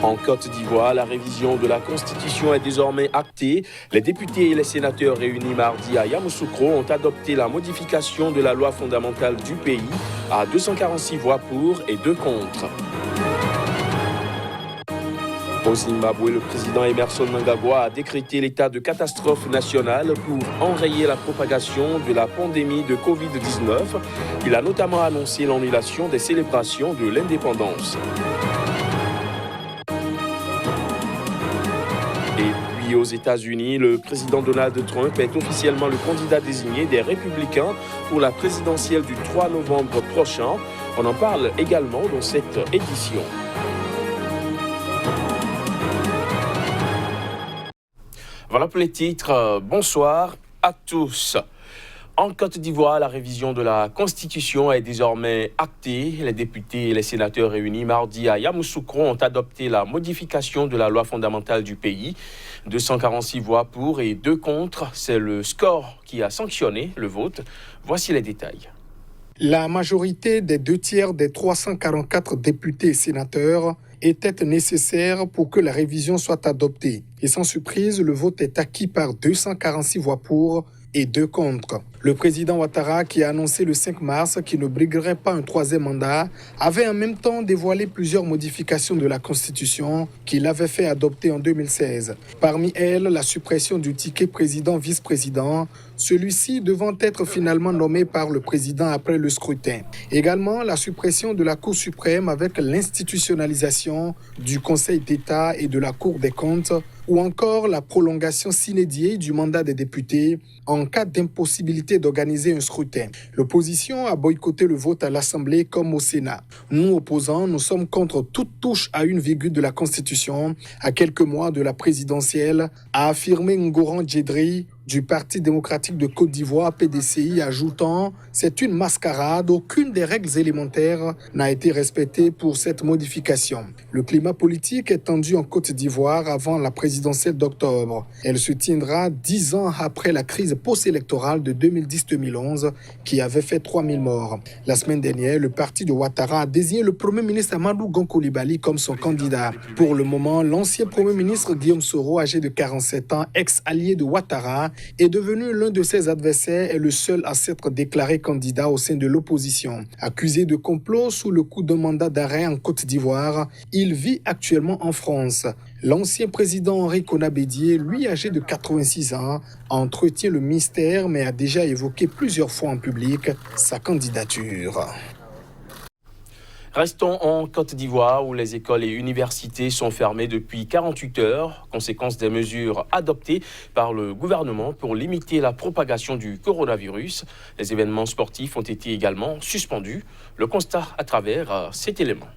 En Côte d'Ivoire, la révision de la Constitution est désormais actée. Les députés et les sénateurs réunis mardi à Yamoussoukro ont adopté la modification de la loi fondamentale du pays à 246 voix pour et 2 contre. Au Zimbabwe, le président Emmerson Mnangagwa a décrété l'état de catastrophe nationale pour enrayer la propagation de la pandémie de Covid-19. Il a notamment annoncé l'annulation des célébrations de l'indépendance. Et puis aux États-Unis, le président Donald Trump est officiellement le candidat désigné des Républicains pour la présidentielle du 3 novembre prochain. On en parle également dans cette édition. Voilà pour les titres. Bonsoir à tous. En Côte d'Ivoire, la révision de la Constitution est désormais actée. Les députés et les sénateurs réunis mardi à Yamoussoukro ont adopté la modification de la loi fondamentale du pays. 246 voix pour et 2 contre. C'est le score qui a sanctionné le vote. Voici les détails. La majorité des 2/3 des 344 députés et sénateurs était nécessaire pour que la révision soit adoptée. Et sans surprise, le vote est acquis par 246 voix pour et 2 contre. Le président Ouattara, qui a annoncé le 5 mars qu'il ne briguerait pas un 3e mandat, avait en même temps dévoilé plusieurs modifications de la Constitution qu'il avait fait adopter en 2016. Parmi elles, la suppression du ticket président-vice-président, celui-ci devant être finalement nommé par le président après le scrutin. Également, la suppression de la Cour suprême avec l'institutionnalisation du Conseil d'État et de la Cour des comptes, ou encore la prolongation sine die du mandat des députés en cas d'impossibilité d'organiser un scrutin. L'opposition a boycotté le vote à l'Assemblée comme au Sénat. Nous, opposants, nous sommes contre toute touche à une virgule de la Constitution à quelques mois de la présidentielle, a affirmé Ngoran Djedri du Parti démocratique de Côte d'Ivoire, PDCI, ajoutant « C'est une mascarade, aucune des règles élémentaires n'a été respectée pour cette modification ». Le climat politique est tendu en Côte d'Ivoire avant la présidentielle d'octobre. Elle se tiendra 10 ans après la crise post-électorale de 2010-2011 qui avait fait 3000 morts. La semaine dernière, le parti de Ouattara a désigné le Premier ministre Amadou Gon Coulibaly comme son candidat. Pour le moment, l'ancien Premier ministre Guillaume Soro, âgé de 47 ans, ex-allié de Ouattara, est devenu l'un de ses adversaires et le seul à s'être déclaré candidat au sein de l'opposition. Accusé de complot sous le coup d'un mandat d'arrêt en Côte d'Ivoire, il vit actuellement en France. L'ancien président Henri Konan-Bédié, lui âgé de 86 ans, entretient le mystère mais a déjà évoqué plusieurs fois en public sa candidature. Restons en Côte d'Ivoire où les écoles et universités sont fermées depuis 48 heures, conséquence des mesures adoptées par le gouvernement pour limiter la propagation du coronavirus. Les événements sportifs ont été également suspendus. Le constat à travers cet élément.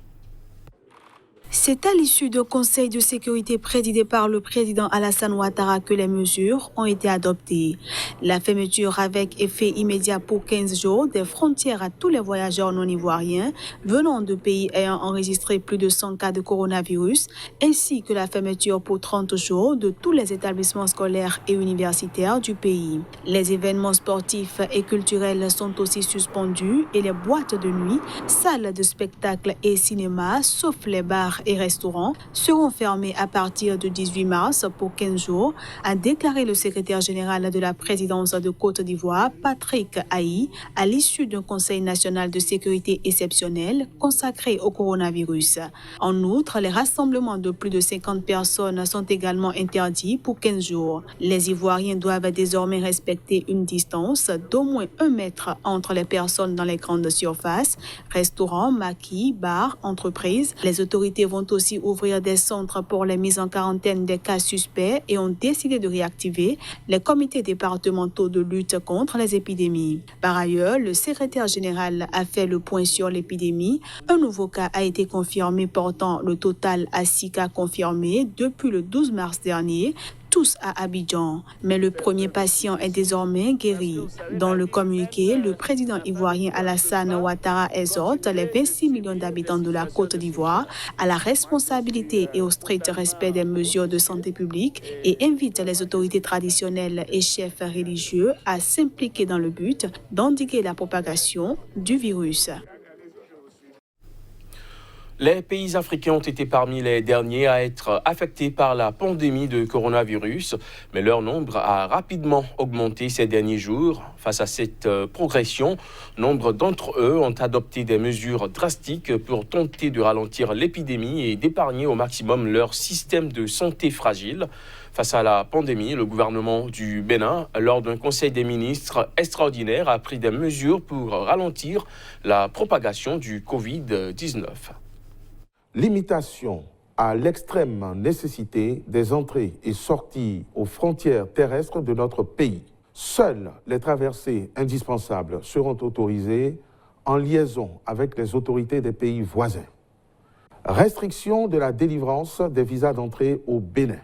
C'est à l'issue d'un conseil de sécurité présidé par le président Alassane Ouattara que les mesures ont été adoptées. La fermeture avec effet immédiat pour 15 jours des frontières à tous les voyageurs non ivoiriens venant de pays ayant enregistré plus de 100 cas de coronavirus, ainsi que la fermeture pour 30 jours de tous les établissements scolaires et universitaires du pays. Les événements sportifs et culturels sont aussi suspendus et les boîtes de nuit, salles de spectacle et cinéma, sauf les bars et restaurants, seront fermés à partir du 18 mars pour 15 jours, a déclaré le secrétaire général de la présidence de Côte d'Ivoire, Patrick Ayi, à l'issue d'un conseil national de sécurité exceptionnel consacré au coronavirus. En outre, les rassemblements de plus de 50 personnes sont également interdits pour 15 jours. Les Ivoiriens doivent désormais respecter une distance d'au moins 1 mètre entre les personnes dans les grandes surfaces, restaurants, maquis, bars, entreprises. Les autorités vont aussi ouvrir des centres pour les mises en quarantaine des cas suspects et ont décidé de réactiver les comités départementaux de lutte contre les épidémies. Par ailleurs, le secrétaire général a fait le point sur l'épidémie. Un nouveau cas a été confirmé, portant le total à 6 cas confirmés depuis le 12 mars dernier, tous à Abidjan. Mais le premier patient est désormais guéri. Dans le communiqué, le président ivoirien Alassane Ouattara exhorte les 26 millions d'habitants de la Côte d'Ivoire à la responsabilité et au strict respect des mesures de santé publique et invite les autorités traditionnelles et chefs religieux à s'impliquer dans le but d'endiguer la propagation du virus. Les pays africains ont été parmi les derniers à être affectés par la pandémie de coronavirus, mais leur nombre a rapidement augmenté ces derniers jours. Face à cette progression, nombre d'entre eux ont adopté des mesures drastiques pour tenter de ralentir l'épidémie et d'épargner au maximum leur système de santé fragile. Face à la pandémie, le gouvernement du Bénin, lors d'un conseil des ministres extraordinaire, a pris des mesures pour ralentir la propagation du Covid-19. Limitation à l'extrême nécessité des entrées et sorties aux frontières terrestres de notre pays. Seules les traversées indispensables seront autorisées en liaison avec les autorités des pays voisins. Restriction de la délivrance des visas d'entrée au Bénin.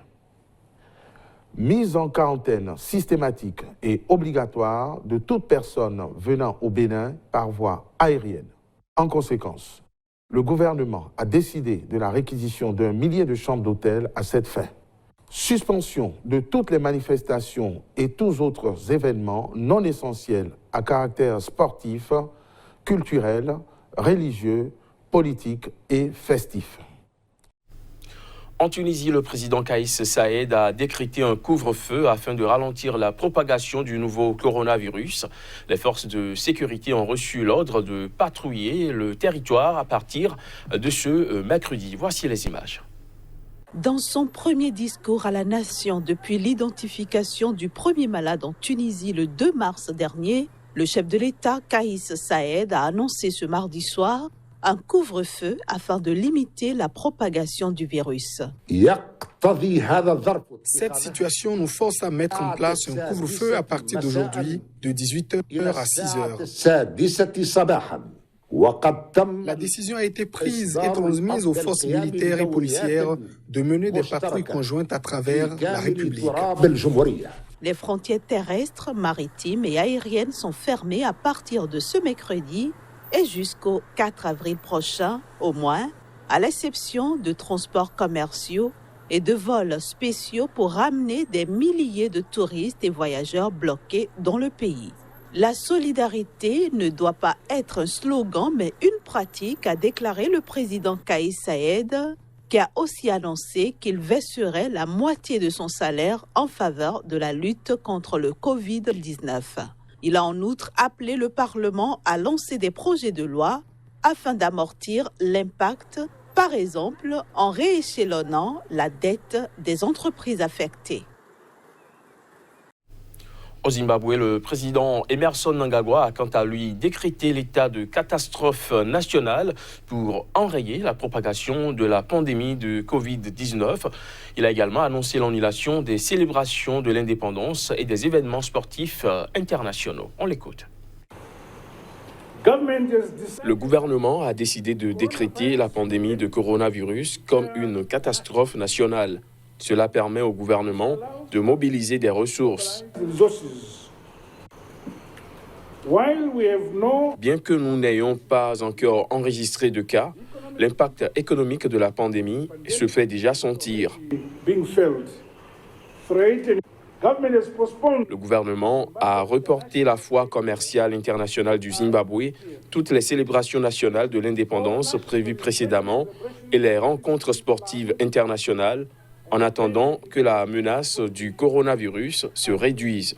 Mise en quarantaine systématique et obligatoire de toute personne venant au Bénin par voie aérienne. En conséquence, le gouvernement a décidé de la réquisition d'1 millier de chambres d'hôtel à cette fin. Suspension de toutes les manifestations et tous autres événements non essentiels à caractère sportif, culturel, religieux, politique et festif. En Tunisie, le président Kaïs Saïed a décrété un couvre-feu afin de ralentir la propagation du nouveau coronavirus. Les forces de sécurité ont reçu l'ordre de patrouiller le territoire à partir de ce mercredi. Voici les images. Dans son premier discours à la nation depuis l'identification du premier malade en Tunisie le 2 mars dernier, le chef de l'État, Kaïs Saïed, a annoncé ce mardi soir un couvre-feu afin de limiter la propagation du virus. Cette situation nous force à mettre en place un couvre-feu à partir d'aujourd'hui de 18h à 6h. La décision a été prise et transmise aux forces militaires et policières de mener des patrouilles conjointes à travers la République. Les frontières terrestres, maritimes et aériennes sont fermées à partir de ce mercredi et jusqu'au 4 avril prochain, au moins, à l'exception de transports commerciaux et de vols spéciaux pour ramener des milliers de touristes et voyageurs bloqués dans le pays. La solidarité ne doit pas être un slogan, mais une pratique, a déclaré le président Kaïs Saïed, qui a aussi annoncé qu'il verserait la moitié de son salaire en faveur de la lutte contre le Covid-19. Il a en outre appelé le Parlement à lancer des projets de loi afin d'amortir l'impact, par exemple en rééchelonnant la dette des entreprises affectées. Au Zimbabwe, le président Emmerson Mnangagwa a quant à lui décrété l'état de catastrophe nationale pour enrayer la propagation de la pandémie de Covid-19. Il a également annoncé l'annulation des célébrations de l'indépendance et des événements sportifs internationaux. On l'écoute. Le gouvernement a décidé de décréter la pandémie de coronavirus comme une catastrophe nationale. Cela permet au gouvernement de mobiliser des ressources. Bien que nous n'ayons pas encore enregistré de cas, l'impact économique de la pandémie se fait déjà sentir. Le gouvernement a reporté la foire commerciale internationale du Zimbabwe, toutes les célébrations nationales de l'indépendance prévues précédemment et les rencontres sportives internationales, en attendant que la menace du coronavirus se réduise.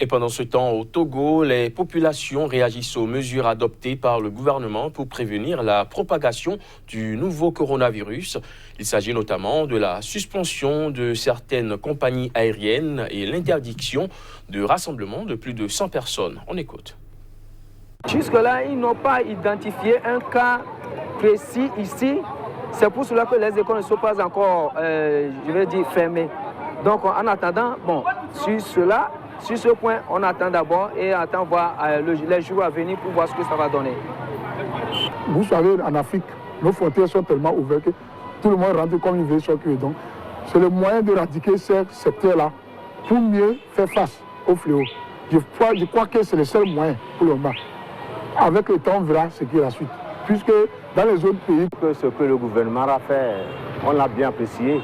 Et pendant ce temps, au Togo, les populations réagissent aux mesures adoptées par le gouvernement pour prévenir la propagation du nouveau coronavirus. Il s'agit notamment de la suspension de certaines compagnies aériennes et l'interdiction de rassemblement de plus de 100 personnes. On écoute. Jusque-là, ils n'ont pas identifié un cas précis ici. C'est pour cela que les écoles ne sont pas encore, fermées. Donc, en attendant, sur ce point, on attend d'abord et attend voir les jours à venir pour voir ce que ça va donner. Vous savez, en Afrique, nos frontières sont tellement ouvertes que tout le monde rentre comme il veut chaque jour. Donc, c'est le moyen d'éradiquer ce secteur-là pour mieux faire face au fléau. Je crois que c'est le seul moyen pour le moment. Avec le temps, on verra ce qui est la suite. Puisque dans les autres pays... Ce que le gouvernement a fait, on l'a bien apprécié.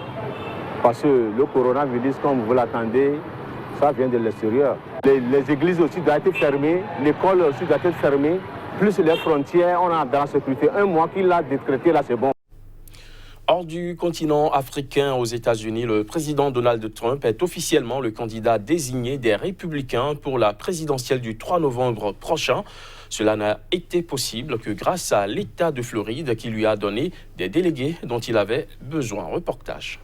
Parce que le coronavirus, comme vous l'attendez, ça vient de l'extérieur. Les églises aussi doivent être fermées, l'école aussi doit être fermée, plus les frontières, on a dans la sécurité. Un mois qu'il a décrété, là c'est bon. Hors du continent africain aux États-Unis, le président Donald Trump est officiellement le candidat désigné des Républicains pour la présidentielle du 3 novembre prochain. Cela n'a été possible que grâce à l'État de Floride qui lui a donné des délégués dont il avait besoin. Reportage.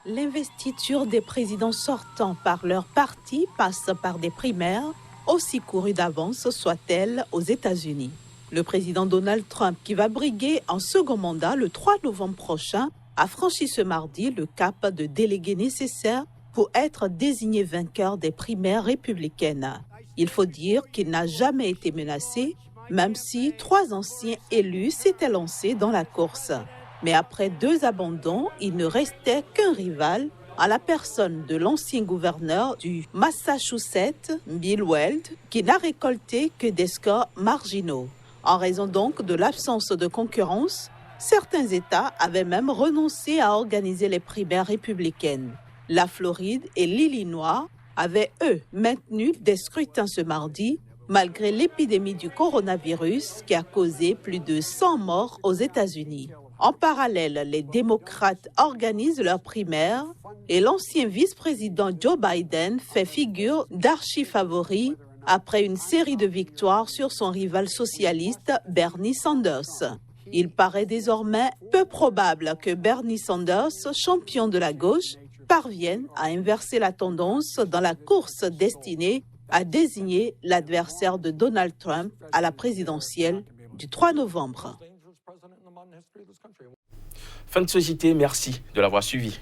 L'investiture des présidents sortants par leur parti passe par des primaires, aussi courues d'avance soient-elles aux États-Unis. Le président Donald Trump, qui va briguer un second mandat le 3 novembre prochain, a franchi ce mardi le cap de délégués nécessaires pour être désigné vainqueur des primaires républicaines. Il faut dire qu'il n'a jamais été menacé, même si 3 anciens élus s'étaient lancés dans la course. Mais après 2 abandons, il ne restait qu'un rival, à la personne de l'ancien gouverneur du Massachusetts, Bill Weld, qui n'a récolté que des scores marginaux. En raison donc de l'absence de concurrence, certains États avaient même renoncé à organiser les primaires républicaines. La Floride et l'Illinois avaient, eux, maintenu des scrutins ce mardi, malgré l'épidémie du coronavirus qui a causé plus de 100 morts aux États-Unis. En parallèle, les démocrates organisent leurs primaires et l'ancien vice-président Joe Biden fait figure d'archi-favori après une série de victoires sur son rival socialiste Bernie Sanders. Il paraît désormais peu probable que Bernie Sanders, champion de la gauche, parvienne à inverser la tendance dans la course destinée à désigner l'adversaire de Donald Trump à la présidentielle du 3 novembre. Fin de société, merci de l'avoir suivi.